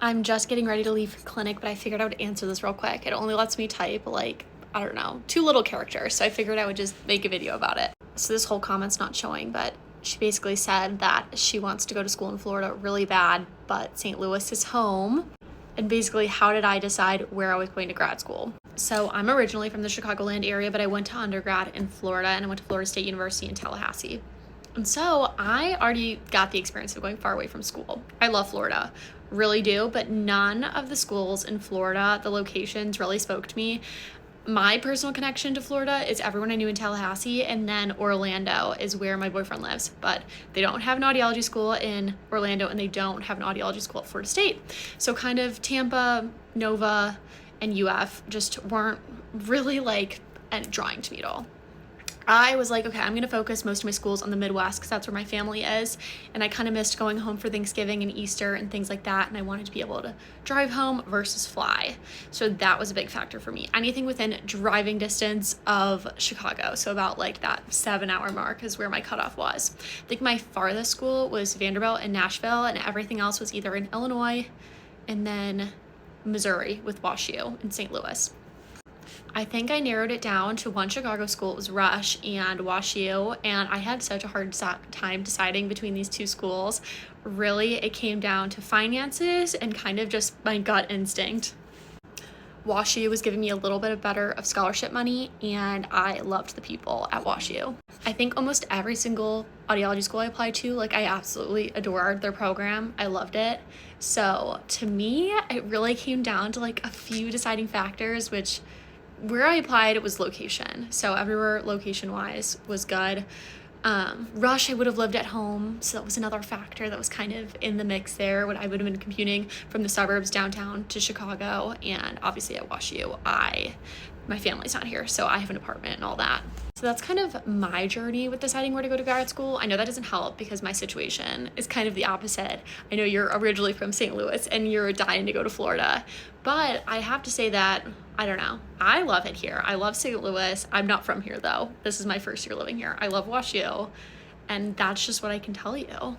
I'm just getting ready to leave clinic, but I figured I would answer this real quick. It only lets me type like, I don't know, 2 little characters. So I figured I would just make a video about it. So this whole comment's not showing, but she basically said that she wants to go to school in Florida really bad, but St. Louis is home. And basically, how did I decide where I was going to grad school? So I'm originally from the Chicagoland area, but I went to undergrad in Florida, and I went to Florida State University in Tallahassee. And so I already got the experience of going far away from school. I love Florida, really do, but none of the schools in Florida, the locations really spoke to me. My personal connection to Florida is everyone I knew in Tallahassee, and then Orlando is where my boyfriend lives. But they don't have an audiology school in Orlando, and they don't have an audiology school at Florida State. So kind of Tampa, Nova, and UF just weren't really like drawing to me at all. I was like, okay, I'm going to focus most of my schools on the Midwest because that's where my family is. And I kind of missed going home for Thanksgiving and Easter and things like that. And I wanted to be able to drive home versus fly. So that was a big factor for me. Anything within driving distance of Chicago. So about like that 7-hour mark is where my cutoff was. I think my farthest school was Vanderbilt and Nashville, and everything else was either in Illinois and then Missouri with WashU in St. Louis. I think I narrowed it down to one Chicago school. It was Rush and WashU, and I had such a hard time deciding between these two schools. Really, it came down to finances and kind of just my gut instinct. WashU was giving me a little bit better of scholarship money, and I loved the people at WashU. I think almost every single audiology school I applied to, like, I absolutely adored their program. I loved it. So to me, it really came down to like a few deciding factors, which where I applied, it was location. So everywhere location-wise was good. Rush, I would have lived at home, so that was another factor that was kind of in the mix there when I would have been commuting from the suburbs downtown to Chicago. And obviously at WashU, my family's not here, so I have an apartment and all that. So that's kind of my journey with deciding where to go to grad school. I know that doesn't help because my situation is kind of the opposite. I know you're originally from St. Louis and you're dying to go to Florida, but I have to say that, I don't know, I love it here. I love St. Louis. I'm not from here though. This is my first year living here. I love WashU, and that's just what I can tell you.